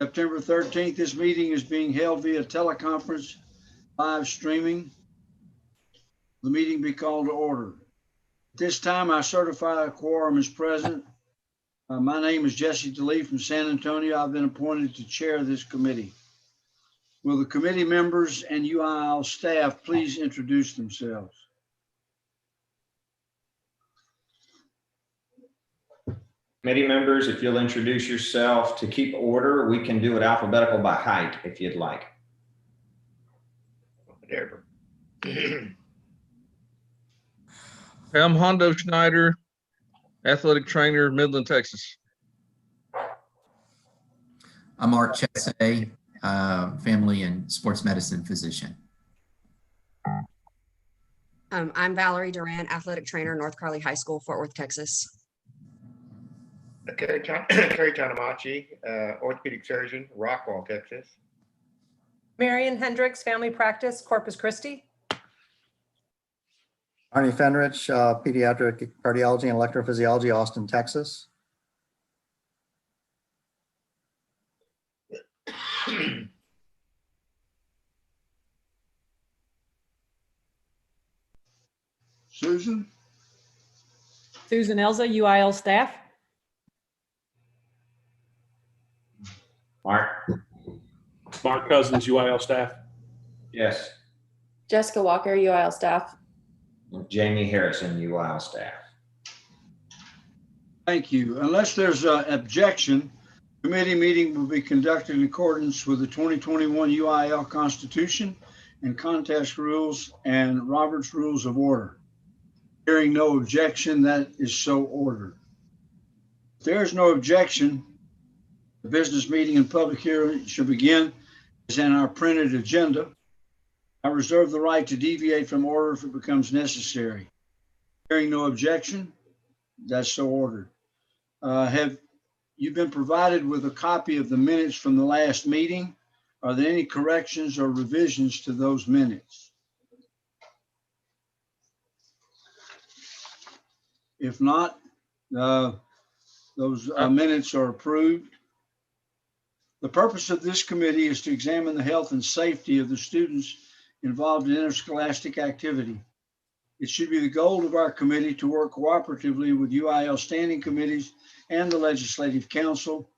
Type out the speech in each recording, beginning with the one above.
September 13th, this meeting is being held via teleconference live streaming. The meeting be called to order. At this time, I certify a quorum is present. My name is Jesse DeLee from San Antonio. I've been appointed to chair this committee. Will the committee members and UIL staff please introduce themselves? Committee members, if you'll introduce yourself to keep order, we can do it alphabetical by height if you'd like. Whatever. I'm Hondo Schneider, athletic trainer, Midland, Texas. I'm Mark Chesay, family and sports medicine physician. I'm Valerie Duran, athletic trainer, North Carly High School, Fort Worth, Texas. Kerry Tanamachi, orthopedic surgeon, Rockwall, Texas. Marion Hendricks, family practice, Corpus Christi. Arnie Fenrich, pediatric cardiology and electrophysiology, Austin, Texas. Susan? Susan Elza, UIL staff. Mark? Mark Cousins, UIL staff. Yes. Jessica Walker, UIL staff. Jamie Harrison, UIL staff. Thank you. Unless there's an objection, committee meeting will be conducted in accordance with the 2021 UIL Constitution and contest rules and Robert's Rules of Order. Hearing no objection, that is so ordered. If there is no objection, the business meeting and public hearing should begin as in our printed agenda. I reserve the right to deviate from order if it becomes necessary. Hearing no objection, that's so ordered. Have you been provided with a copy of the minutes from the last meeting? Are there any corrections or revisions to those minutes? If not, those minutes are approved. The purpose of this committee is to examine the health and safety of the students involved in interscholastic activity. It should be the goal of our committee to work cooperatively with UIL standing committees and the Legislative Council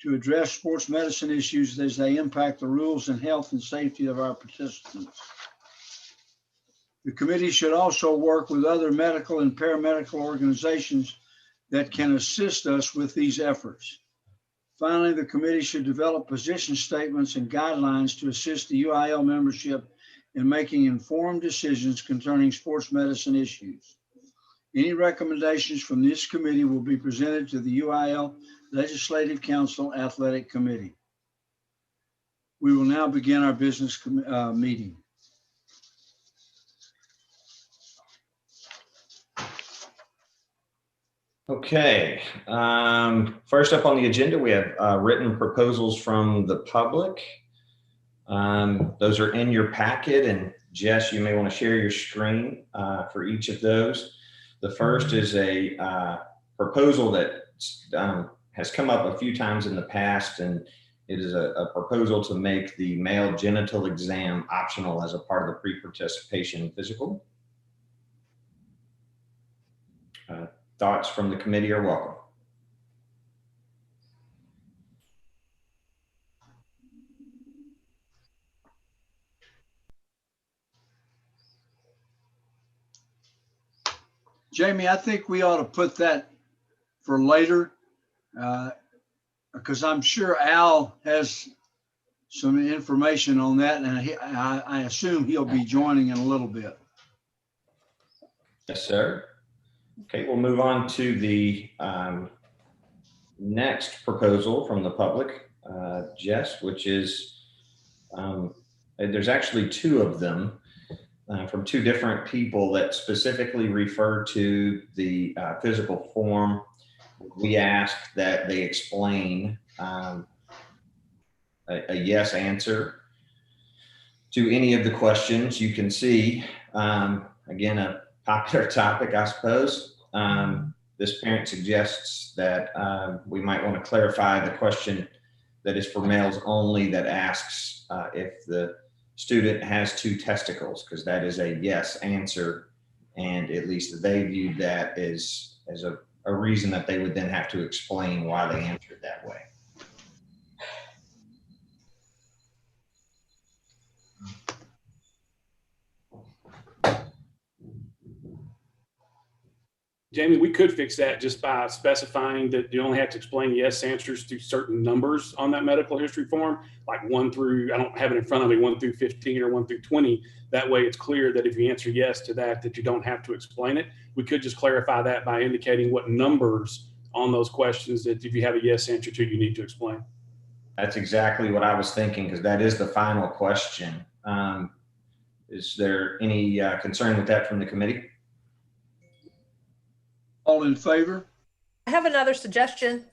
to address sports medicine issues as they impact the rules and health and safety of our participants. The committee should also work with other medical and paramedical organizations that can assist us with these efforts. Finally, the committee should develop position statements and guidelines to assist the UIL membership in making informed decisions concerning sports medicine issues. Any recommendations from this committee will be presented to the UIL Legislative Council Athletic Committee. We will now begin our business meeting. Okay, first up on the agenda, we have written proposals from the public. Those are in your packet, and Jess, you may want to share your screen for each of those. The first is a proposal that has come up a few times in the past, and it is a proposal to make the male genital exam optional as a part of the pre-participation physical. Thoughts from the committee are welcome. Jamie, I think we ought to put that for later because I'm sure Al has some information on that, and I assume he'll be joining in a little bit. Yes, sir. Okay, we'll move on to the next proposal from the public, Jess, which is, there's actually two of them from two different people that specifically refer to the physical form. We ask that they explain a yes answer to any of the questions. You can see, again, a popular topic, I suppose. This parent suggests that we might want to clarify the question that is for males only that asks if the student has two testicles, because that is a yes answer. And at least they viewed that as a reason that they would then have to explain why they answered that way. Jamie, we could fix that just by specifying that you only have to explain yes answers to certain numbers on that medical history form, like 1 through, I don't have it in front of me, 1 through 15 or 1 through 20. That way it's clear that if you answer yes to that, that you don't have to explain it. We could just clarify that by indicating what numbers on those questions that if you have a yes answer to, you need to explain. That's exactly what I was thinking, because that is the final question. Is there any concern with that from the committee? All in favor? I have another suggestion,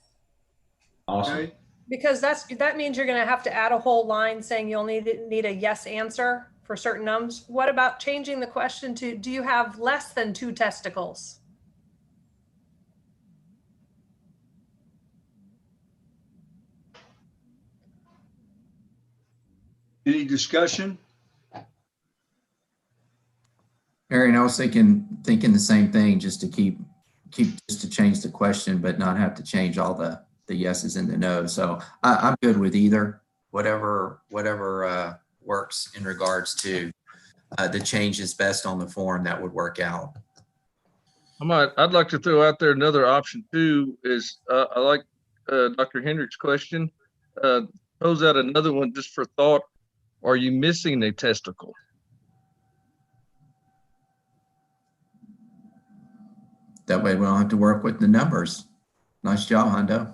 Awesome. Okay. because that means you're going to have to add a whole line saying you'll need a yes answer for certain numbers. What about changing the question to, do you have less than 2 testicles? Any discussion? Marion, I was thinking the same thing, just to just to change the question, but not have to change all the yeses and the no's. So I'm good with either, whatever works in regards to the changes best on the form that would work out. I'd like to throw out there another option too, is I like Dr. Hendrick's question. Pose out another one just for thought. Are you missing a testicle? That way we don't have to work with the numbers. Nice job, Hondo.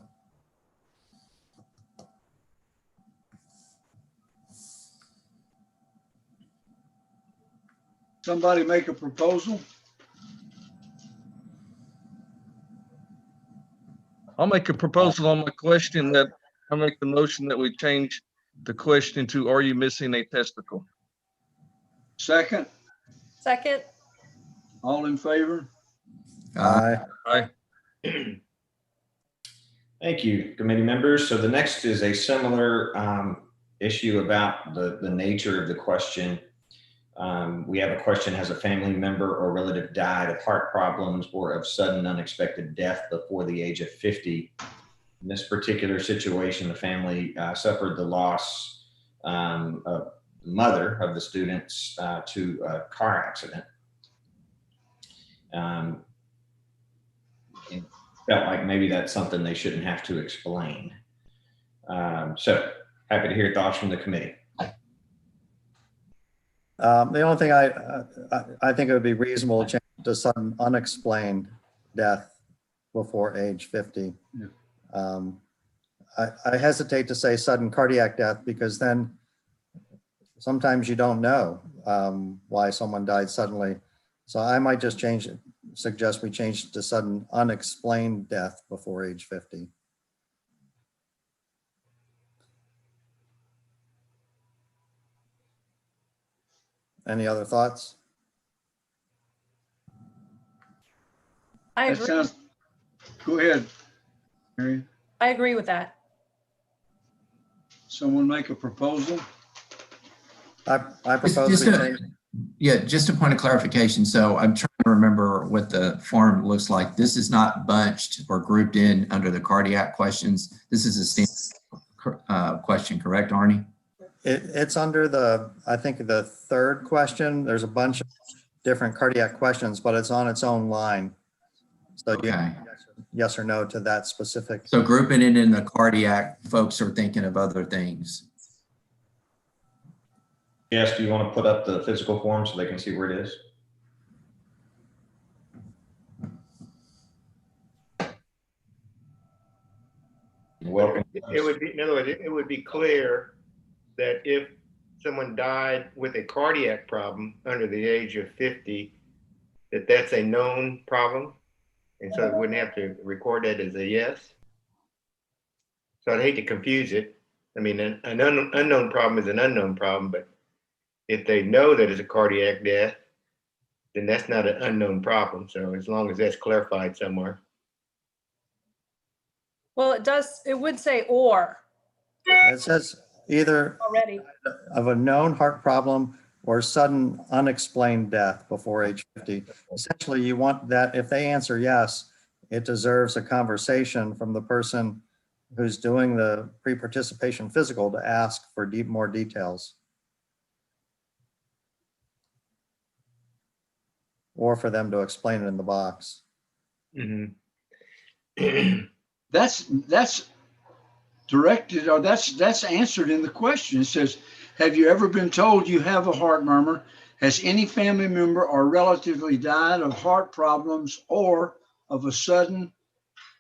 Somebody make a proposal? I'll make a proposal on my question that I make the motion that we change the question to, are you missing a testicle? Second? Second. All in favor? Aye. Aye. Thank you, committee members. So the next is a similar issue about the nature of the question. We have a question: has a family member or relative died of heart problems or of sudden unexpected death before the age of 50? In this particular situation, the family suffered the loss of the mother of the students to a car accident. It felt like maybe that's something they shouldn't have to explain. So happy to hear thoughts from the committee. The only thing I think it would be reasonable to change to sudden unexplained death before age 50. Yeah. I hesitate to say sudden cardiac death, because then sometimes you don't know why someone died suddenly. So I might just suggest we change it to sudden unexplained death before age 50. Any other thoughts? I That agree. sounds, go ahead, Mary. I agree with that. Someone make a proposal? I propose Just we a- change. Yeah, just a point of clarification. So I'm trying to remember what the form looks like. This is not bunched or grouped in under the cardiac questions. This is a standard question, correct, Arnie? It's under I think the third question. There's a bunch of different cardiac questions, but it's on its own line. So you Okay. yes or no to that specific. So grouping it in the cardiac, folks are thinking of other things. Yes, do you want to put up the physical form so they can see where it is? You're welcome. It would be, in other words, it would be clear that if someone died with a cardiac problem under the age of 50, that's a known problem. And so it wouldn't have to record that as a yes. So I'd hate to confuse it. I mean, an unknown problem is an unknown problem, but if they know that it's a cardiac death, then that's not an unknown problem. So as long as that's clarified somewhere. Well, it would say or. It says either already. of a known heart problem or sudden unexplained death before age 50. Essentially, you want that, if they answer yes, it deserves a conversation from the person who's doing the pre-participation physical to ask for more details. Or for them to explain it in the box. Mhm. That's directed, or that's answered in the question. It says, have you ever been told you have a heart murmur? Has any family member or relatively died of heart problems or of a sudden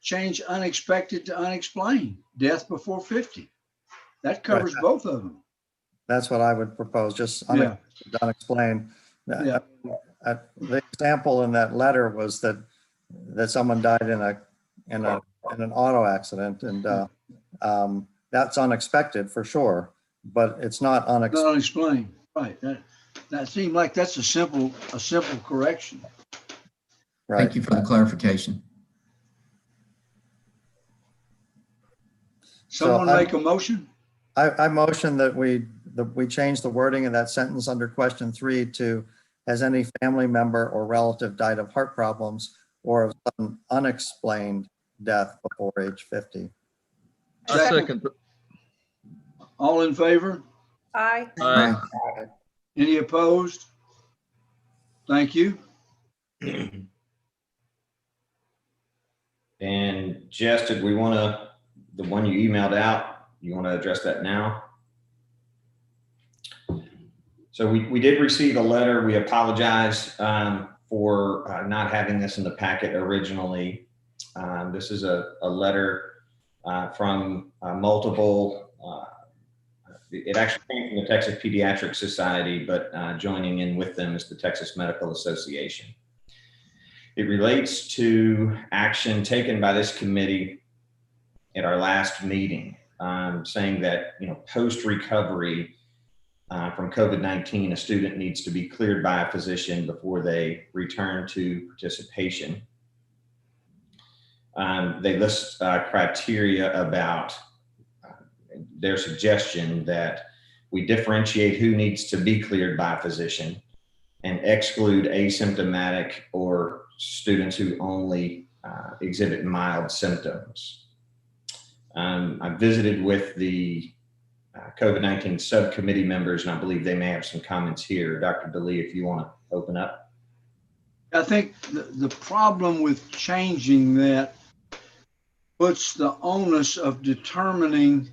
change unexpected to unexplained, death before 50? That covers both of them. That's what I would propose, just Yeah. unexplained. Yeah. The example in that letter was that someone died in an auto accident, and that's unexpected for sure, but it's not Not unexplained, right? That seemed like that's a simple correction. right. Thank you for the clarification. Someone So make a motion? I motion that we change the wording of that sentence under question 3 to, has any family member or relative died of heart problems or of sudden unexplained death before age 50? I second. All in favor? Aye. Aye. Any opposed? Thank you. And Jess, did we want to, the one you emailed out, you want to address that now? So we did receive a letter. We apologize for not having this in the packet originally. This is a letter from multiple, it actually came from the Texas Pediatric Society, but joining in with them is the Texas Medical Association. It relates to action taken by this committee at our last meeting, saying that, post-recovery from COVID-19, a student needs to be cleared by a physician before they return to participation. They list criteria about their suggestion that we differentiate who needs to be cleared by a physician and exclude asymptomatic or students who only exhibit mild symptoms. I visited with the COVID-19 subcommittee members, and I believe they may have some comments here. Dr. DeLee, if you want to open up. I think the problem with changing that puts the onus of determining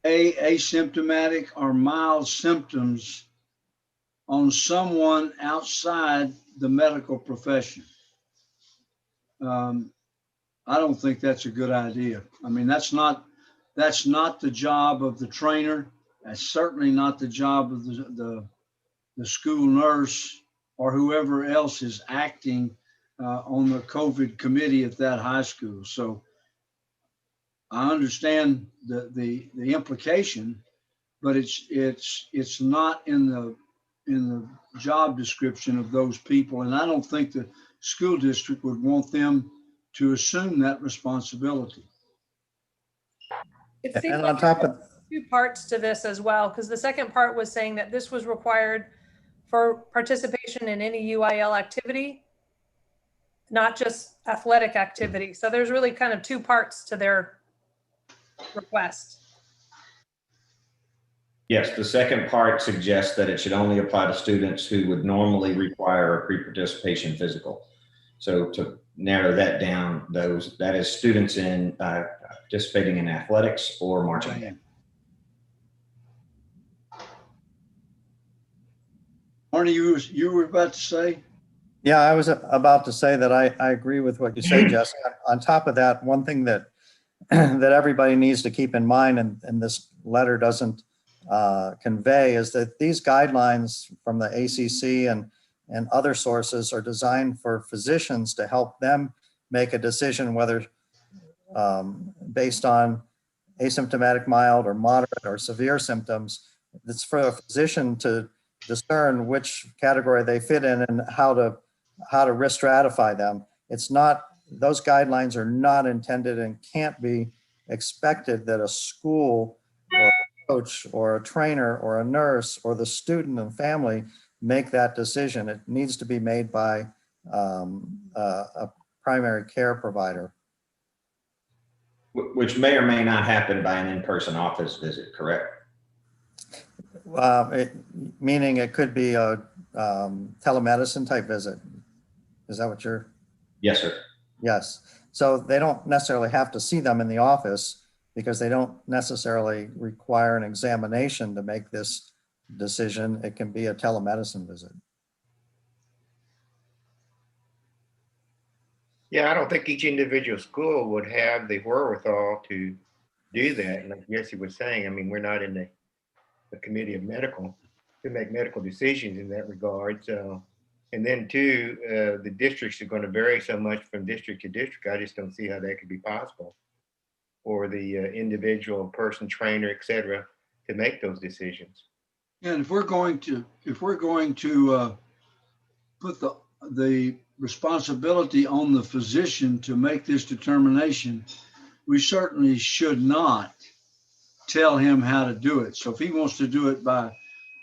asymptomatic or mild symptoms on someone outside the medical profession. I don't think that's a good idea. I mean, that's not the job of the trainer. That's certainly not the job of the school nurse or whoever else is acting on the COVID committee at that high school. So I understand the implication, but it's not in the job description of those people, and I don't think the school district would want them to assume that responsibility. It seems And like on top of, two parts to this as well, because the second part was saying that this was required for participation in any UIL activity, not just athletic activity. So there's really kind of two parts to their request. Yes, the second part suggests that it should only apply to students who would normally require a pre-participation physical. So to narrow that down, that is students in participating in athletics or marching band. Arnie, you were about to say? yeah, I was about to say that I agree with what you say, Jess. On top of that, one thing that that everybody needs to keep in mind, and this letter doesn't convey, is that these guidelines from the ACC and other sources are designed for physicians to help them make a decision whether based on asymptomatic, mild, or moderate, or severe symptoms. It's for a physician to discern which category they fit in and how to risk stratify them. It's not, those guidelines are not intended and can't be expected that a school coach or a trainer or a nurse or the student and family make that decision. It needs to be made by a primary care provider. Which may or may not happen by an in-person office visit, correct? Meaning it could be a telemedicine type visit. Is that what you're? Yes, sir. Yes. So they don't necessarily have to see them in the office because they don't necessarily require an examination to make this decision. It can be a telemedicine visit. Yeah, I don't think each individual school would have the wherewithal to do that. And like Jesse was saying, I mean, we're not in the committee of medical to make medical decisions in that regard. So, and then two, the districts are going to vary so much from district to district. I just don't see how that could be possible for the individual person, trainer, et cetera, to make those decisions. And if we're going to put the responsibility on the physician to make this determination, we certainly should not tell him how to do it. So if he wants to do it by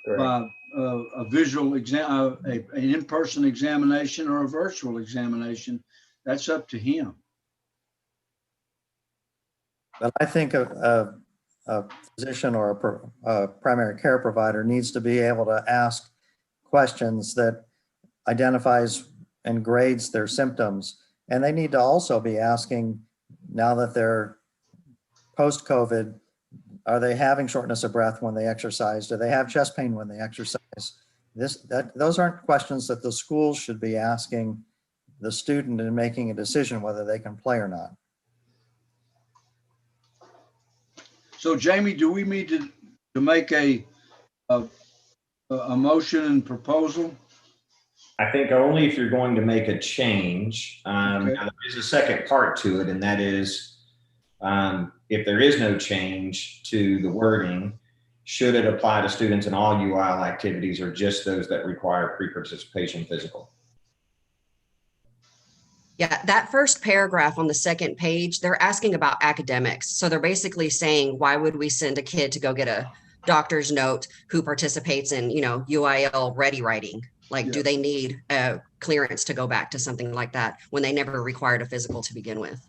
a visual exam, an in-person examination or a virtual examination, that's up to him. But I think a physician or a primary care provider needs to be able to ask questions that identifies and grades their symptoms. And they need to also be asking, now that they're post-COVID, are they having shortness of breath when they exercise? Do they have chest pain when they exercise? Those aren't questions that the schools should be asking the student in making a decision whether they can play or not. So Jamie, do we need to make a motion and proposal? I think only if you're going to make a change. Okay. Now there is a second part to it, and that is if there is no change to the wording, should it apply to students in all UIL activities or just those that require pre-participation physical? Yeah, that first paragraph on the second page, they're asking about academics. So they're basically saying, why would we send a kid to go get a doctor's note who participates in, UIL ready writing? Like, do they need a clearance to go back to something like that when they never required a physical to begin with?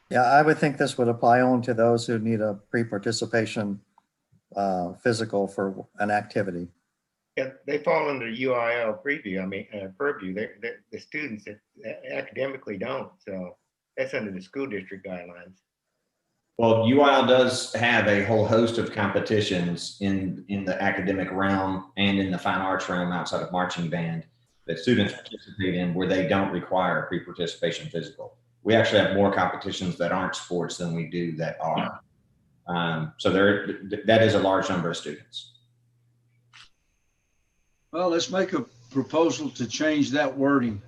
Yeah, I would think this would apply only to those who need a pre-participation physical for an activity. Yeah, they fall under UIL preview. I mean, purview. The students that academically don't. So that's under the school district guidelines. Well, UIL does have a whole host of competitions in the academic realm and in the fine arts realm outside of marching band that students participate in where they don't require a pre-participation physical. We actually have more competitions that aren't sports than we do that are. So that is a large number of students. Well, let's make a proposal to change that wording.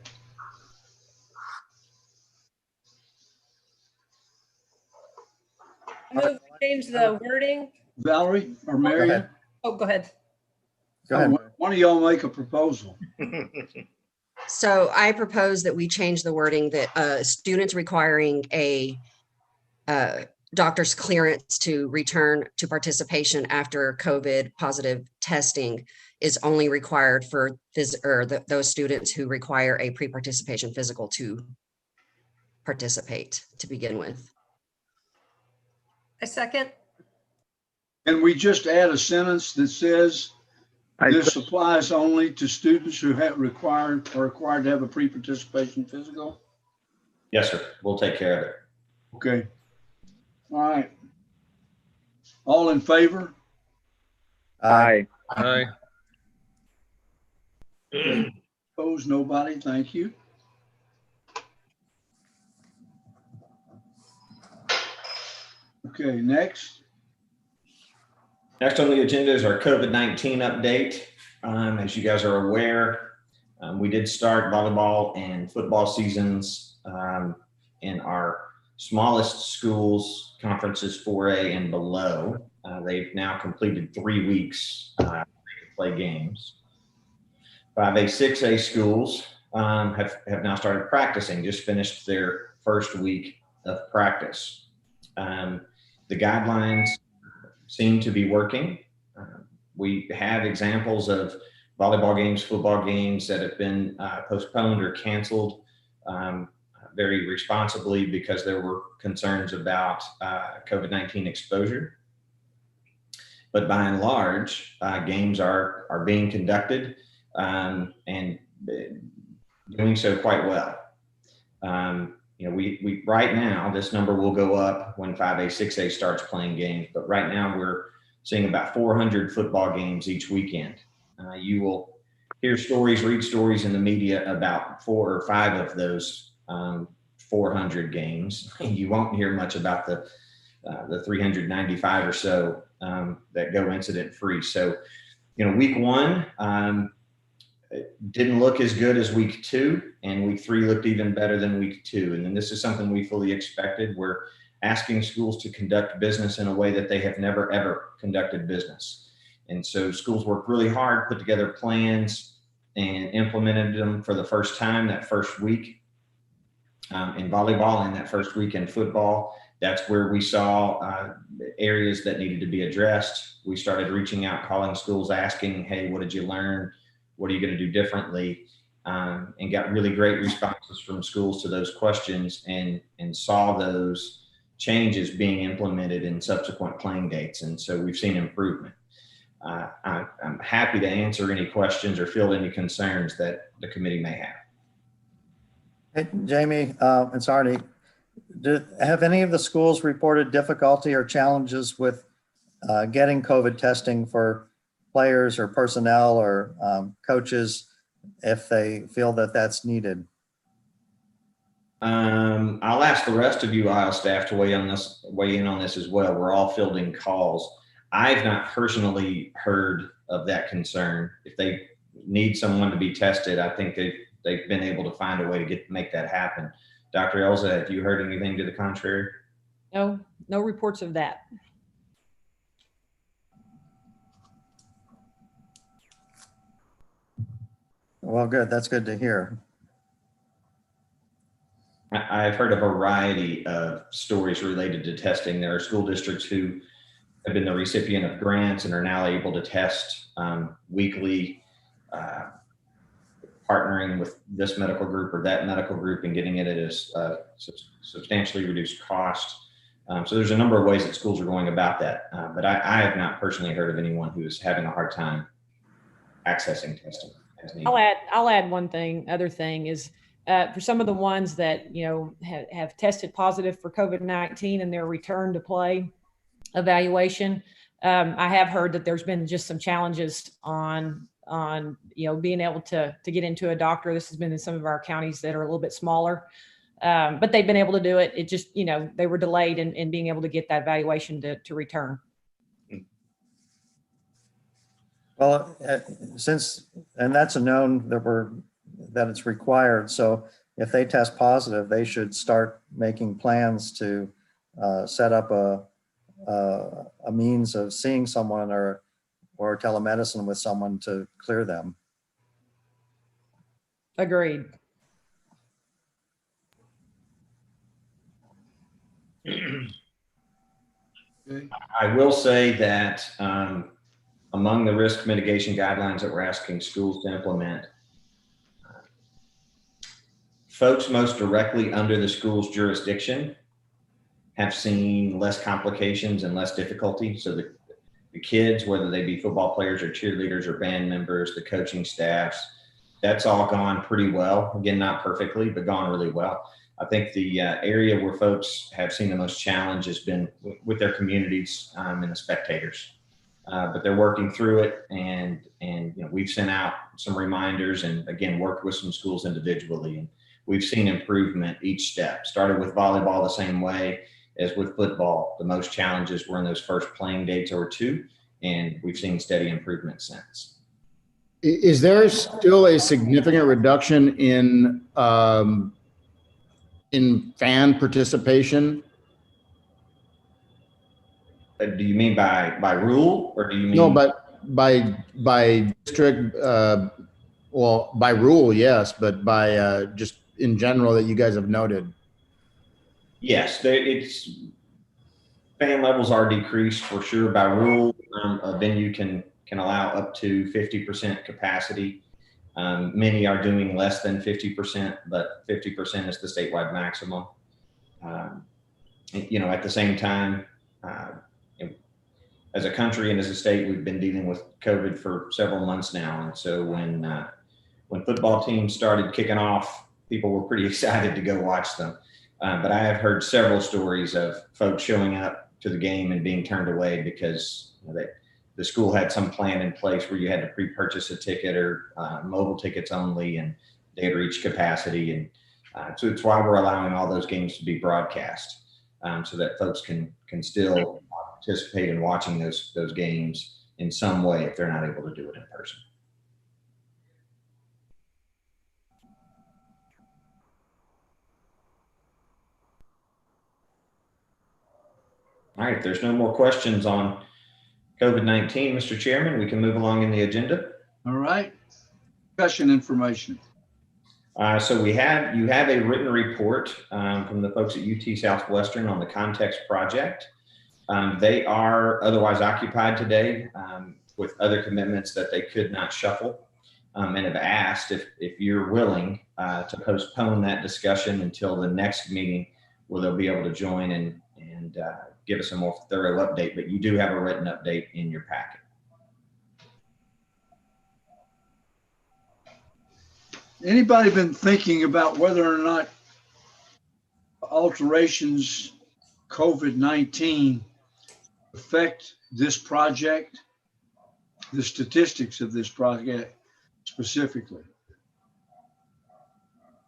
I move to change the wording. Valerie or Marion? Oh, go ahead. Go ahead. One of y'all make a proposal. So I propose that we change the wording that students requiring a doctor's clearance to return to participation after COVID positive testing is only required for those students who require a pre-participation physical to participate to begin with. A second. And we just add a sentence that says this applies only to students who are required to have a pre-participation physical? Yes, sir. We'll take care of it. Okay. All right. All in favor? Aye. Aye. Opposed? Nobody? Thank you. Okay, next. Next on the agenda is our COVID-19 update. As you guys are aware, we did start volleyball and football seasons in our smallest schools, conferences 4A and below. They've now completed 3 weeks to play games. 5A, 6A schools have now started practicing, just finished their first week of practice. The guidelines seem to be working. We have examples of volleyball games, football games that have been postponed or canceled very responsibly because there were concerns about COVID-19 exposure. But by and large, games are being conducted and doing so quite well. We right now, this number will go up when 5A, 6A starts playing games, but right now we're seeing about 400 football games each weekend. You will hear stories, read stories in the media about 4 or 5 of those 400 games. You won't hear much about the 395 or so that go incident free. So, week 1 didn't look as good as week 2, and week 3 looked even better than week 2. And then this is something we fully expected. We're asking schools to conduct business in a way that they have never, ever conducted business. And so schools worked really hard, put together plans, and implemented them for the first time that first week in volleyball and that first week in football. That's where we saw areas that needed to be addressed. We started reaching out, calling schools, asking, hey, what did you learn? What are you going to do differently? And got really great responses from schools to those questions and saw those changes being implemented in subsequent playing dates. And so we've seen improvement. I'm happy to answer any questions or field any concerns that the committee may have. Hey, Jamie and Sardi, have any of the schools reported difficulty or challenges with getting COVID testing for players or personnel or coaches if they feel that that's needed? I'll ask the rest of you IL staff to weigh in on this as well. We're all fielding calls. I've not personally heard of that concern. If they need someone to be tested, I think they've been able to find a way to make that happen. Dr. Elza, have you heard anything to the contrary? No reports of that. Well, good. That's good to hear. I've heard a variety of stories related to testing. There are school districts who have been the recipient of grants and are now able to test weekly, partnering with this medical group or that medical group and getting it at a substantially reduced cost. So there's a number of ways that schools are going about that. But I have not personally heard of anyone who is having a hard time accessing testing. I'll add one other thing is for some of the ones that, have tested positive for COVID-19 and their return to play evaluation. I have heard that there's been just some challenges on being able to get into a doctor. This has been in some of our counties that are a little bit smaller, but they've been able to do it. It just, they were delayed in being able to get that evaluation to return. Well, and that's a known that it's required. So if they test positive, they should start making plans to set up a means of seeing someone or telemedicine with someone to clear them. Agreed. I will say that among the risk mitigation guidelines that we're asking schools to implement, folks most directly under the school's jurisdiction have seen less complications and less difficulty. So the kids, whether they be football players or cheerleaders or band members, the coaching staffs, that's all gone pretty well. Again, not perfectly, but gone really well. I think the area where folks have seen the most challenge has been with their communities and the spectators. But they're working through it, and we've sent out some reminders and again worked with some schools individually, and we've seen improvement each step. Started with volleyball the same way as with football. The most challenges were in those first playing dates or 2, and we've seen steady improvement since. Is there still a significant reduction in fan participation? Do you mean by rule, or do you mean? No, but by district, well, by rule, yes, but by just in general that you guys have noted. Yes, Fan levels are decreased for sure by rule. A venue can allow up to 50% capacity. Many are doing less than 50%, but 50% is the statewide maximum. At the same time, as a country and as a state, we've been dealing with COVID for several months now. And so when football teams started kicking off, people were pretty excited to go watch them. But I have heard several stories of folks showing up to the game and being turned away because the school had some plan in place where you had to pre-purchase a ticket or mobile tickets only, and they had reached capacity. And so it's why we're allowing all those games to be broadcast, so that folks can still participate in watching those games in some way if they're not able to do it in person. All right, if there's no more questions on COVID-19, Mr. Chairman, we can move along in the agenda. All right. Discussion information. So you have a written report from the folks at UT Southwestern on the Context Project. They are otherwise occupied today with other commitments that they could not shuffle, and have asked if you're willing to postpone that discussion until the next meeting where they'll be able to join and give us a more thorough update. But you do have a written update in your packet. Anybody been thinking about whether or not alterations COVID-19 affect this project, the statistics of this project specifically?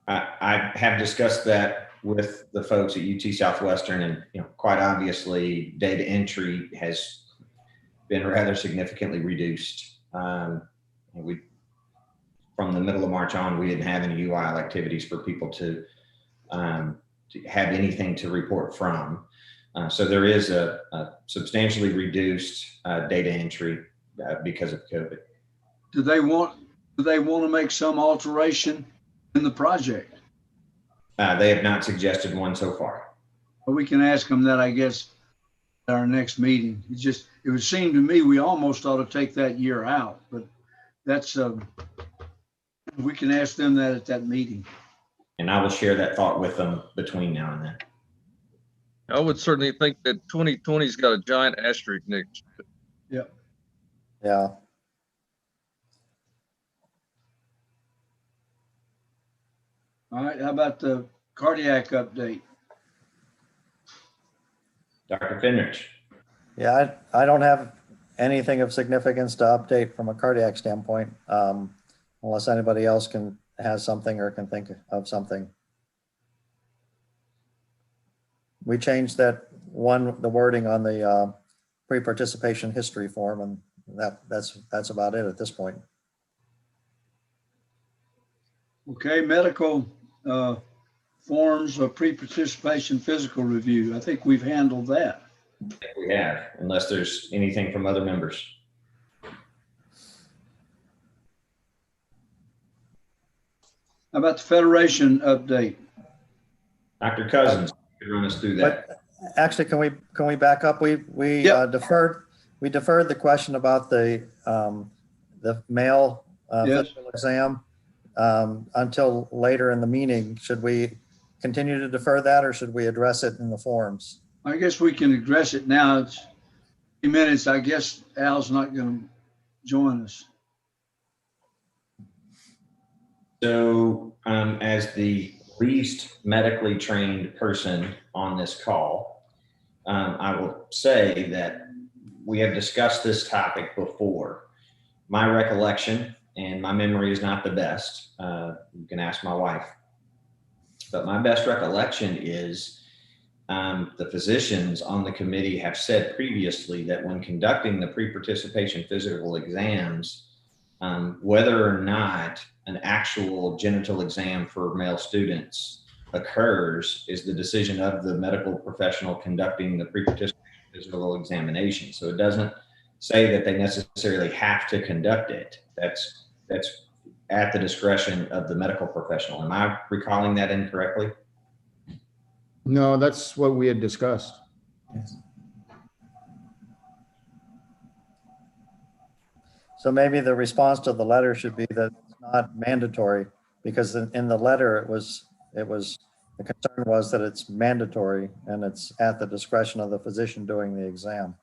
I have discussed that with the folks at UT Southwestern, and quite obviously data entry has been rather significantly reduced. From the middle of March on, we didn't have any UIL activities for people to have anything to report from. So there is a substantially reduced data entry because of COVID. Do they want to make some alteration in the project? They have not suggested one so far. Well, we can ask them that, I guess, at our next meeting. It would seem to me we almost ought to take that year out, but that's we can ask them that at that meeting. And I will share that thought with them between now and then. I would certainly think that 2020's got a giant asterisk next to it. Yep. Yeah. All right. How about the cardiac update? Dr. Finrich. Yeah, I don't have anything of significance to update from a cardiac standpoint, unless anybody else has something or can think of something. We changed the wording on the pre-participation history form, and that's about it at this point. Okay, medical forms of pre-participation physical review. I think we've handled that. We have, unless there's anything from other members. How about the Federation update? Dr. Cousins, you could run us through that. But actually, can we back up? We Yep. deferred the question about the male Yes. physical exam until later in the meeting. Should we continue to defer that, or should we address it in the forms? I guess we can address it now. It's 3 minutes. I guess Al's not going to join us. So as the least medically trained person on this call, I will say that we have discussed this topic before. My recollection, and my memory is not the best, you can ask my wife, but my best recollection is the physicians on the committee have said previously that when conducting the pre-participation physical exams, whether or not an actual genital exam for male students occurs is the decision of the medical professional conducting the pre-participation physical examination. So it doesn't say that they necessarily have to conduct it. That's at the discretion of the medical professional. Am I recalling that incorrectly? No, that's what we had discussed. Yes. So maybe the response to the letter should be that it's not mandatory, because in the letter, it was, the concern was that it's mandatory and it's at the discretion of the physician doing the exam.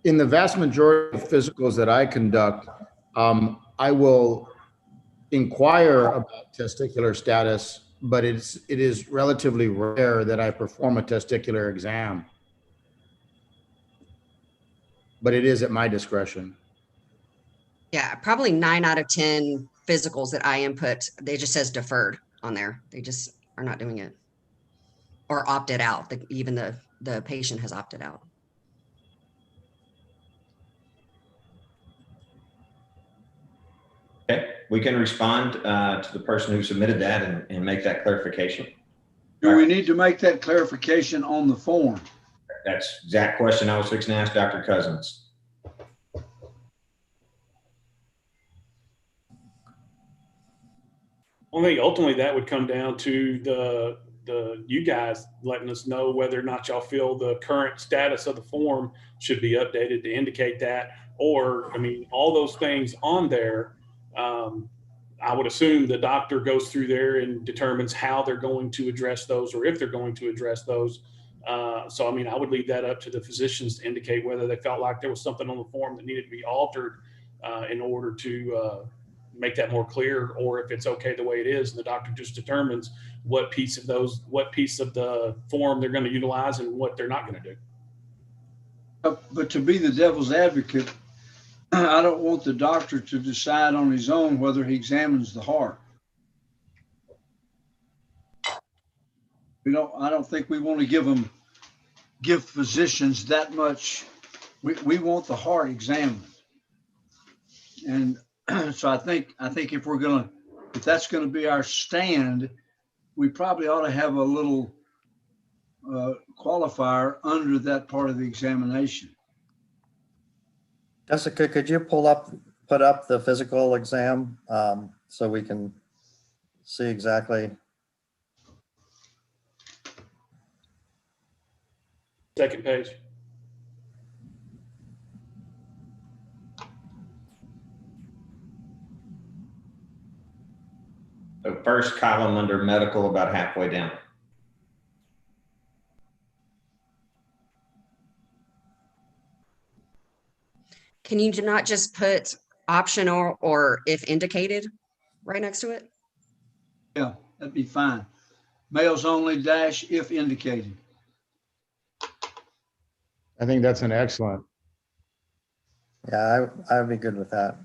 In the vast majority of physicals that I conduct, I will inquire about testicular status, but it is relatively rare that I perform a testicular exam. But it is at my discretion. Yeah, probably 9 out of 10 physicals that I input, they just says deferred on there. They just are not doing it. Or opted out. Even the patient has opted out. Okay, we can respond to the person who submitted that and make that clarification. Do we need to make that clarification on the form? That's the exact question I was fixing to ask Dr. Cousins. I think ultimately that would come down to the you guys letting us know whether or not y'all feel the current status of the form should be updated to indicate that, or, I mean, all those things on there, I would assume the doctor goes through there and determines how they're going to address those, or if they're going to address those. So, I mean, I would leave that up to the physicians to indicate whether they felt like there was something on the form that needed to be altered in order to make that more clear, or if it's okay the way it is, and the doctor just determines what piece of the form they're going to utilize and what they're not going to do. But to be the devil's advocate, I don't want the doctor to decide on his own whether he examines the heart. I don't think we want to give physicians that much. We want the heart examined. And so I think if that's going to be our stand, we probably ought to have a little qualifier under that part of the examination. Jessica, could you put up the physical exam so we can see exactly? Second page. The first column under medical, about halfway down. Can you not just put optional or if indicated right next to it? Yeah, that'd be fine. Males only - if indicated. I think that's an excellent. Yeah, I'd be good with that.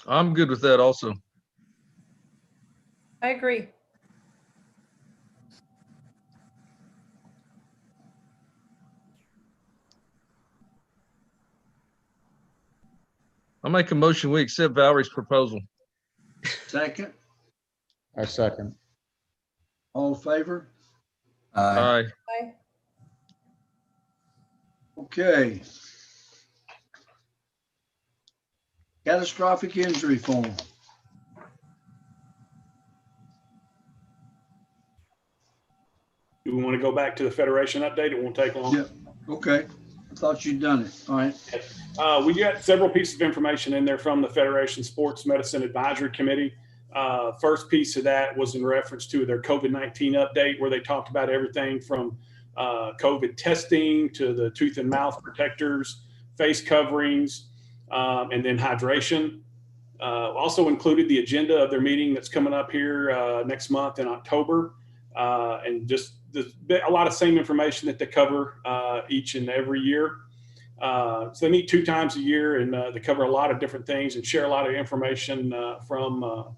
I'm good with that also. I agree. I'll make a motion. We accept Valerie's proposal. Second, I second. all in favor? Aye. Aye. Okay. Catastrophic injury form. Do we want to go back to the Federation update? It won't take long. Yeah, okay. I thought you'd done it. All right. We got several pieces of information in there from the Federation Sports Medicine Advisory Committee. First piece of that was in reference to their COVID-19 update, where they talked about everything from COVID testing to the tooth and mouth protectors, face coverings, and then hydration. Also included the agenda of their meeting that's coming up here next month in October, and just a lot of same information that they cover each and every year. So they meet 2 times a year, and they cover a lot of different things and share a lot of information from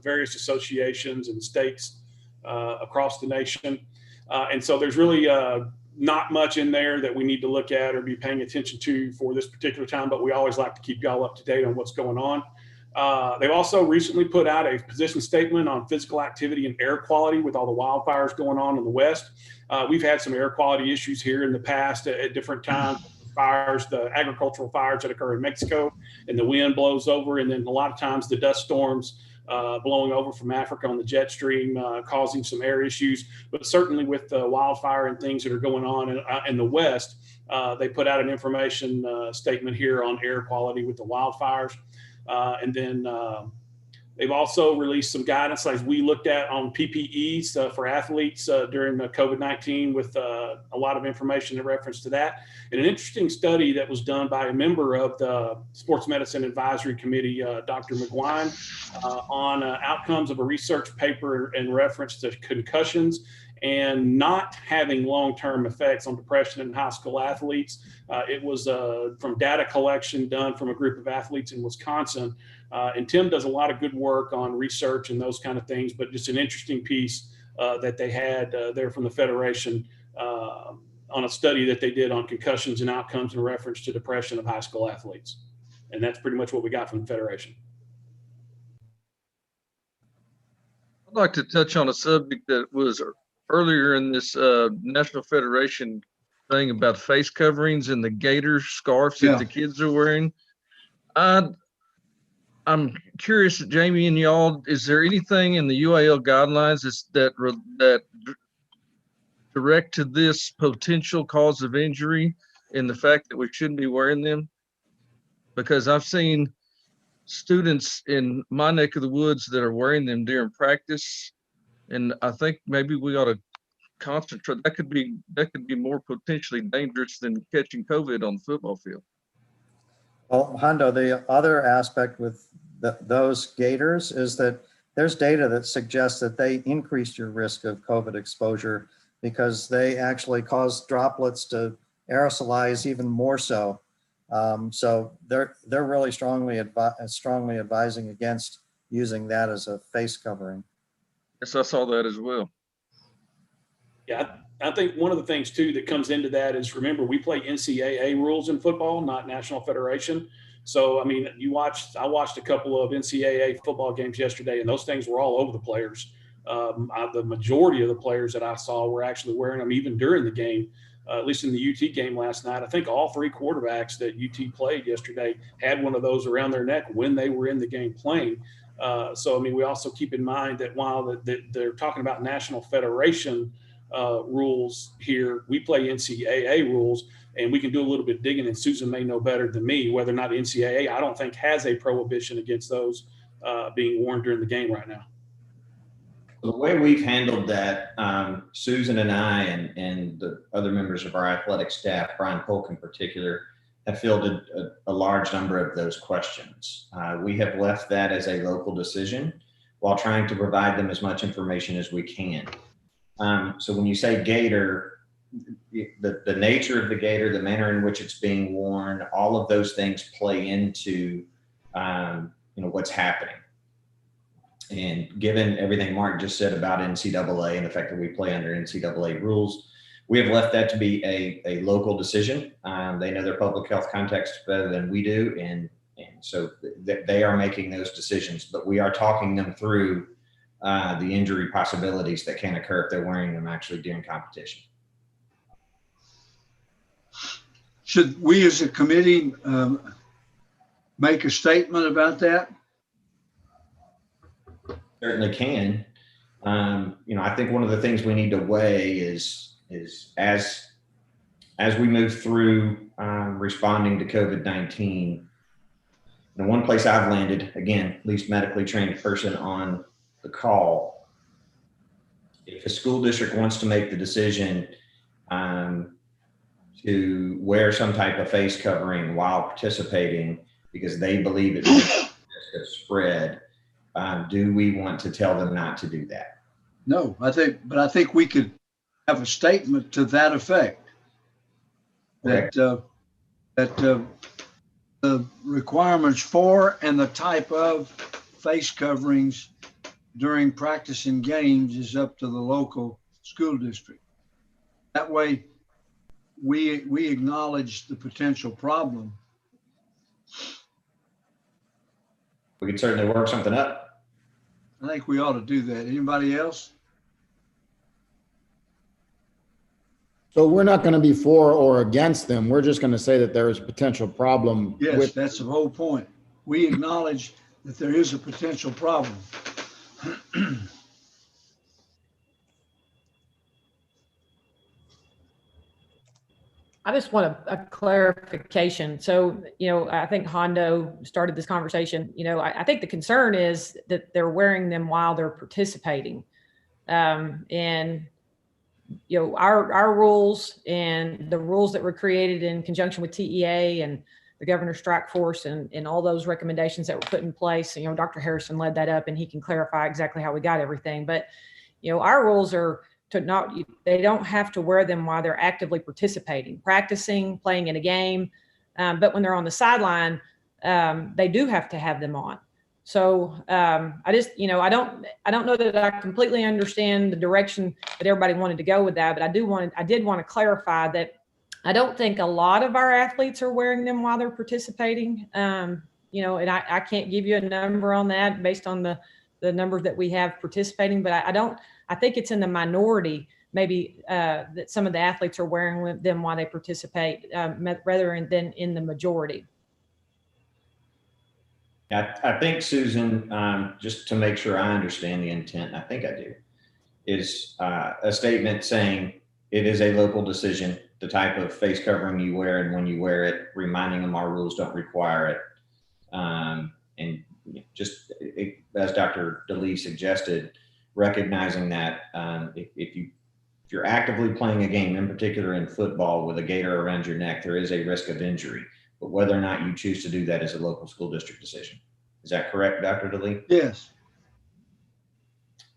various associations and states across the nation. And so there's really not much in there that we need to look at or be paying attention to for this particular time, but we always like to keep y'all up to date on what's going on. They've also recently put out a position statement on physical activity and air quality with all the wildfires going on in the West. We've had some air quality issues here in the past at different times. Fires, the agricultural fires that occur in Mexico, and the wind blows over, and then a lot of times the dust storms blowing over from Africa on the jet stream, causing some air issues. But certainly with the wildfire and things that are going on in the West, they put out an information statement here on air quality with the wildfires. And then they've also released some guidance like we looked at on PPEs for athletes during the COVID-19 with a lot of information in reference to that. And an interesting study that was done by a member of the Sports Medicine Advisory Committee, Dr. McGuine, on outcomes of a research paper in reference to concussions and not having long-term effects on depression in high school athletes. It was from data collection done from a group of athletes in Wisconsin. And Tim does a lot of good work on research and those kind of things, but just an interesting piece that they had there from the Federation on a study that they did on concussions and outcomes in reference to depression of high school athletes. And that's pretty much what we got from the Federation. I'd like to touch on a subject that was earlier in this National Federation thing about face coverings and the gator scarves that the kids are wearing. I'm curious, Jamie and y'all, is there anything in the UIL guidelines that direct to this potential cause of injury and the fact that we shouldn't be wearing them? Because I've seen students in my neck of the woods that are wearing them during practice, and I think maybe we ought to concentrate. That could be more potentially dangerous than catching COVID on the football field. Well, Hondo, the other aspect with those gaiters is that there's data that suggests that they increase your risk of COVID exposure because they actually cause droplets to aerosolize even more so. So they're really strongly advising against using that as a face covering. Yes, I saw that as well. Yeah, I think one of the things too that comes into that is, remember, we play NCAA rules in football, not National Federation. So, I mean, I watched a couple of NCAA football games yesterday, and those things were all over the players. The majority of the players that I saw were actually wearing them even during the game, at least in the UT game last night. I think all three quarterbacks that UT played yesterday had one of those around their neck when they were in the game playing. So, I mean, we also keep in mind that while they're talking about National Federation rules here, we play NCAA rules, and we can do a little bit of digging, and Susan may know better than me whether or not NCAA, I don't think, has a prohibition against those being worn during the game right now. The way we've handled that, Susan and I and the other members of our athletic staff, Brian Polk in particular, have fielded a large number of those questions. We have left that as a local decision while trying to provide them as much information as we can. So when you say gator, the nature of the gator, the manner in which it's being worn, all of those things play into what's happening. And given everything Mark just said about NCAA and the fact that we play under NCAA rules, we have left that to be a local decision. They know their public health context better than we do, and so they are making those decisions. But we are talking them through the injury possibilities that can occur if they're wearing them actually during competition. Should we as a committee make a statement about that? Certainly can. I think one of the things we need to weigh is as we move through responding to COVID-19, the one place I've landed, again, least medically trained person on the call, if a school district wants to make the decision to wear some type of face covering while participating because they believe it makes a risk of spread, do we want to tell them not to do that? No, I think we could have a statement to that effect. Okay. That the requirements for and the type of face coverings during practice and games is up to the local school district. That way, we acknowledge the potential problem. We could certainly work something up. I think we ought to do that. Anybody else? So we're not going to be for or against them. We're just going to say that there is a potential problem. Yes, that's the whole point. We acknowledge that there is a potential problem. I just want a clarification. So, I think Hondo started this conversation. I think the concern is that they're wearing them while they're participating. And, our rules and the rules that were created in conjunction with TEA and the governor's strike force and all those recommendations that were put in place, Dr. Harrison led that up and he can clarify exactly how we got everything. But, our rules are they don't have to wear them while they're actively participating, practicing, playing in a game. But when they're on the sideline, they do have to have them on. So I just, I don't know that I completely understand the direction that everybody wanted to go with that, but I did want to clarify that I don't think a lot of our athletes are wearing them while they're participating. And I can't give you a number on that based on the number that we have participating, but I think it's in the minority, maybe that some of the athletes are wearing them while they participate rather than in the majority. I think, Susan, just to make sure I understand the intent, I think I do, is a statement saying it is a local decision, the type of face covering you wear and when you wear it, reminding them our rules don't require it. And just as Dr. DeLee suggested, recognizing that if you're actively playing a game, in particular in football with a gaiter around your neck, there is a risk of injury. But whether or not you choose to do that is a local school district decision. Is that correct, Dr. DeLee? Yes.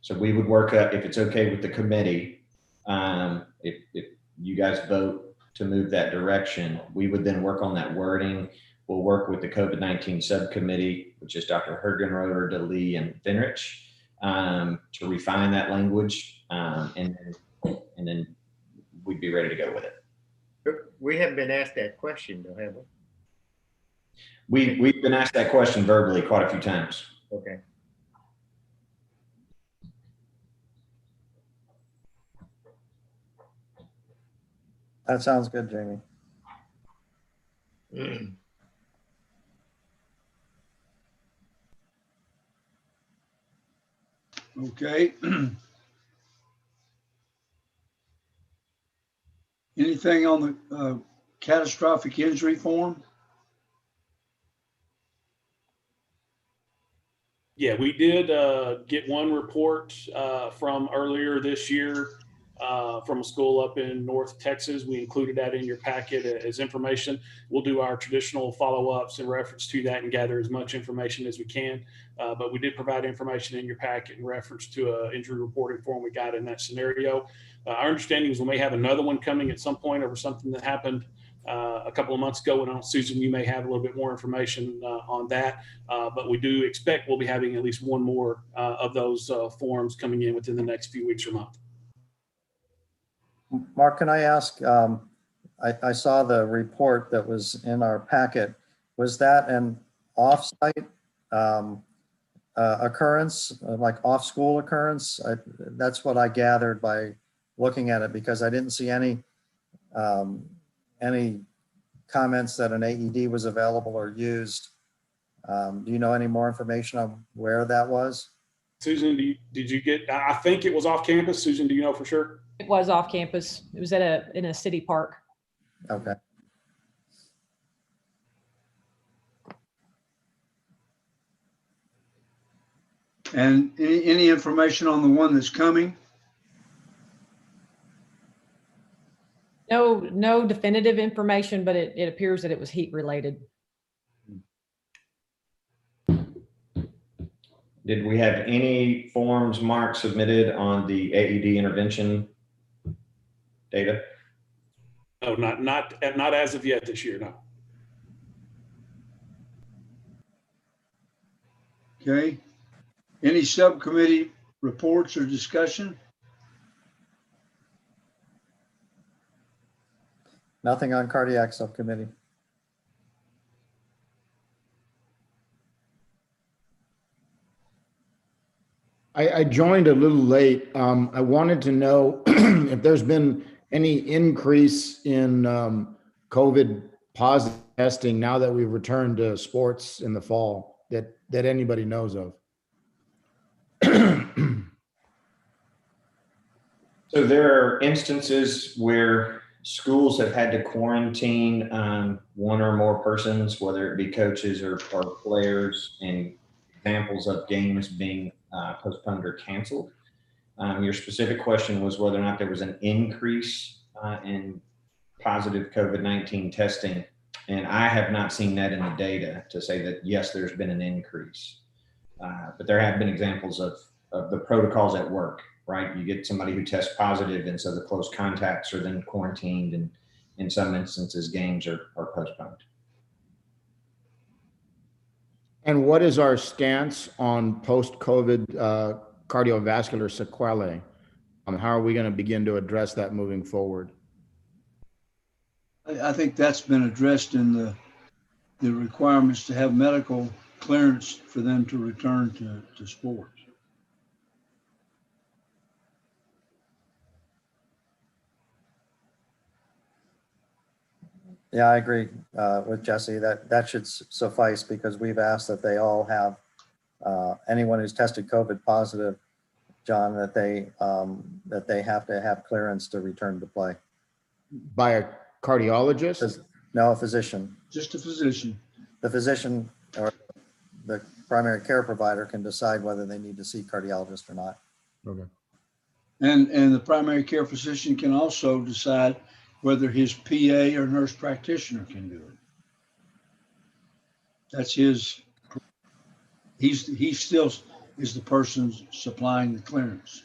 So we would work up, if it's okay with the committee, if you guys vote to move that direction, we would then work on that wording. We'll work with the COVID-19 subcommittee, which is Dr. Hergenroder, DeLee, and Finrich, to refine that language, and then we'd be ready to go with it. We haven't been asked that question, though, have we? We've been asked that question verbally quite a few times. Okay. That sounds good, Jamie. Okay. Anything on the catastrophic injury form? Yeah, we did get one report from earlier this year from a school up in North Texas. We included that in your packet as information. We'll do our traditional follow-ups in reference to that and gather as much information as we can. But we did provide information in your packet in reference to an injury reporting form we got in that scenario. Our understanding is we may have another one coming at some point over something that happened a couple of months ago. And Susan, you may have a little bit more information on that, but we do expect we'll be having at least one more of those forms coming in within the next few weeks or month. Mark, can I ask, I saw the report that was in our packet. Was that an off-site occurrence, like off-school occurrence? That's what I gathered by looking at it, because I didn't see any comments that an AED was available or used. Do you know any more information on where that was? Susan, did you get, I think it was off campus. Susan, do you know for sure? It was off campus. It was in a city park. Okay. And any information on the one that's coming? No definitive information, but it appears that it was heat related. Did we have any forms, Mark, submitted on the AED intervention data? No, not as of yet this year, no. Okay. Any subcommittee reports or discussion? Nothing on cardiac subcommittee. I joined a little late. I wanted to know if there's been any increase in COVID positive testing now that we've returned to sports in the fall. that anybody knows of. So there are instances where schools have had to quarantine one or more persons, whether it be coaches or players, and examples of games being postponed or canceled. Your specific question was whether or not there was an increase in positive COVID-19 testing. And I have not seen that in the data to say that, yes, there's been an increase. But there have been examples of the protocols at work, right? You get somebody who tests positive, and so the close contacts are then quarantined, and in some instances, games are postponed. And what is our stance on post-COVID cardiovascular sequelae? How are we going to begin to address that moving forward? I think that's been addressed in the requirements to have medical clearance for them to return to sports. Yeah, I agree with Jesse that should suffice, because we've asked that they all have, anyone who's tested COVID positive, John, that they have to have clearance to return to play. By a cardiologist? No, a physician. Just a physician. The physician or the primary care provider can decide whether they need to see cardiologist or not. Okay. And the primary care physician can also decide whether his PA or nurse practitioner can do it. That's his, he still is the person supplying the clearance.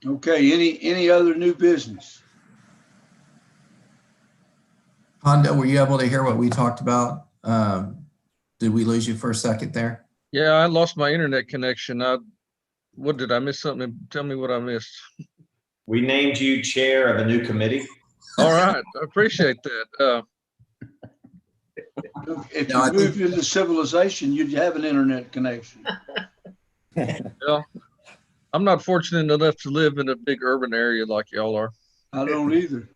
Okay, any other new business? Hondo, were you able to hear what we talked about? Did we lose you for a second there? Yeah, I lost my internet connection. What did I miss something? Tell me what I missed. We named you chair of a new committee. All right, I appreciate that. If you moved into civilization, you'd have an internet connection. Well, I'm not fortunate enough to live in a big urban area like y'all are. I don't either.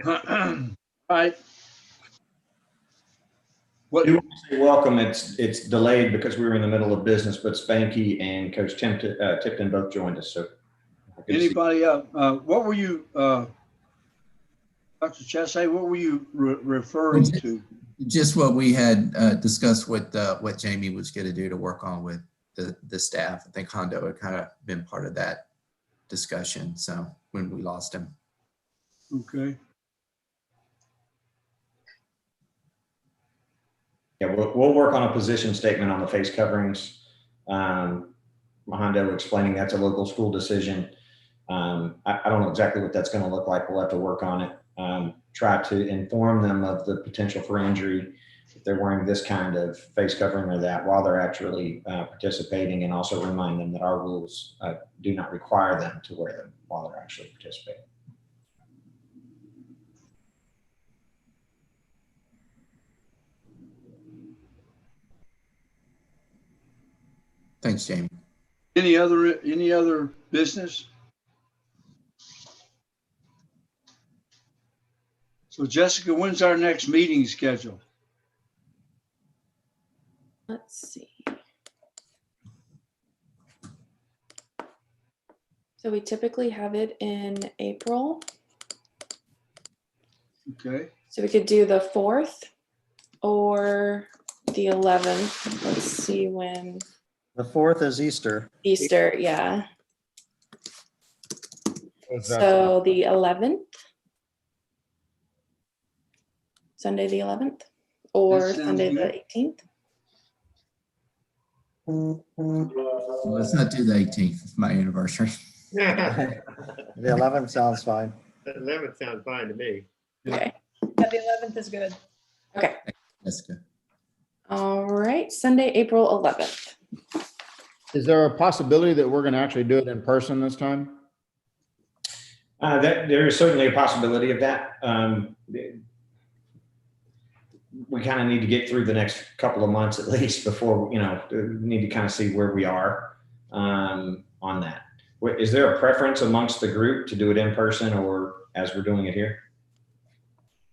All right. What? We want to say welcome. It's delayed because we were in the middle of business, but Spanky and Coach Tipton both joined us. So anybody else? What were you, Dr. Chassé, what were you referring to? Just what we had discussed with what Jamie was going to do to work on with the staff. I think Hondo had kind of been part of that discussion. So when we lost him. Okay. Yeah, we'll work on a position statement on the face coverings. Hondo explaining that's a local school decision. I don't know exactly what that's going to look like. We'll have to work on it. Try to inform them of the potential for injury if they're wearing this kind of face covering or that while they're actually participating, and also remind them that our rules do not require them to wear them while they're actually participating. Thanks, Jamie. Any other business? So Jessica, when's our next meeting scheduled? Let's see. So we typically have it in April. Okay. So we could do the 4th or the 11th. Let's see when. The 4th is Easter. Easter, yeah. So the 11th. Sunday the 11th or Sunday the 18th. Let's not do the 18th. It's my anniversary. The 11th sounds fine. The 11th sounds fine to me. Okay. Yeah, the 11th is good. Okay. That's good. All right. Sunday, April 11th. Is there a possibility that we're going to actually do it in person this time? There is certainly a possibility of that. We kind of need to get through the next couple of months at least before, we need to kind of see where we are on that. Is there a preference amongst the group to do it in person or as we're doing it here?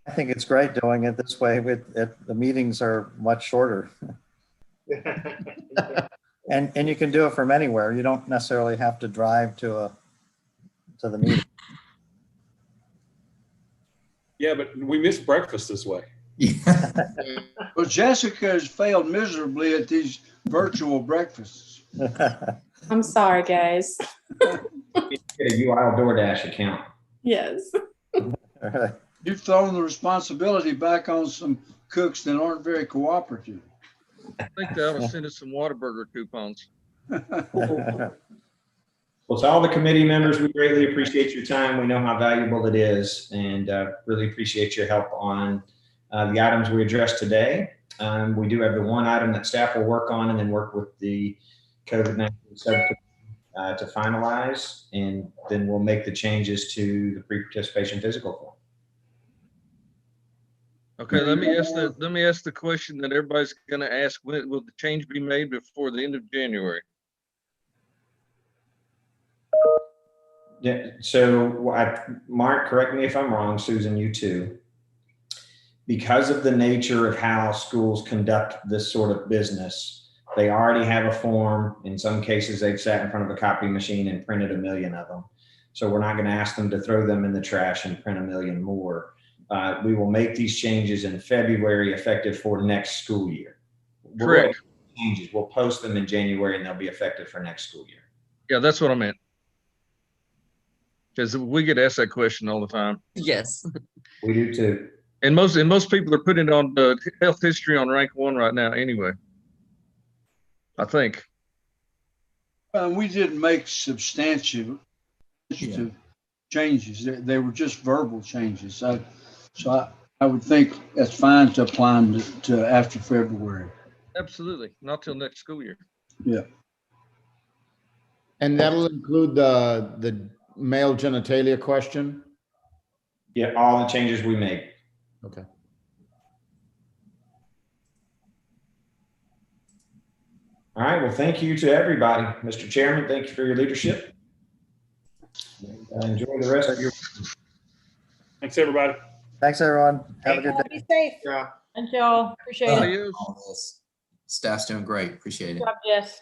I think it's great doing it this way the meetings are much shorter. And you can do it from anywhere. You don't necessarily have to drive to the meeting. Yeah, but we missed breakfast this way. Yeah. Well, Jessica has failed miserably at these virtual breakfasts. I'm sorry, guys. Get a UIL DoorDash account. Yes. You've thrown the responsibility back on some cooks that aren't very cooperative. I think that'll send us some Whataburger coupons. Well, to all the committee members, we greatly appreciate your time. We know how valuable it is, and really appreciate your help on the items we addressed today. We do have the one item that staff will work on and then work with the COVID-19 subcommittee to finalize, and then we'll make the changes to the pre-participation physical form. Okay, let me ask the question that everybody's going to ask. When will the change be made before the end of January? Yeah, so Mark, correct me if I'm wrong, Susan, you too. Because of the nature of how schools conduct this sort of business, they already have a form. In some cases, they've sat in front of a copy machine and printed 1 million of them. So we're not going to ask them to throw them in the trash and print 1 million more. We will make these changes in February, effective for next school year. Correct. We'll post them in January and they'll be effective for next school year. Yeah, that's what I meant. Because we get asked that question all the time. Yes. We do too. And most people are putting it on the health history on rank 1 right now anyway. I think. We didn't make substantive changes. They were just verbal changes. So I would think that's fine to apply them to after February. Absolutely. Not till next school year. Yeah. And that'll include the male genitalia question? Yeah, all the changes we make. Okay. All right, well, thank you to everybody. Mr. Chairman, thank you for your leadership. Enjoy the rest of your. Thanks, everybody. Thanks, everyone. Have a good day. Be safe. Yeah. Thank y'all. Appreciate it. Adios. All this. Staff's doing great. Appreciate it. Good job, Jess.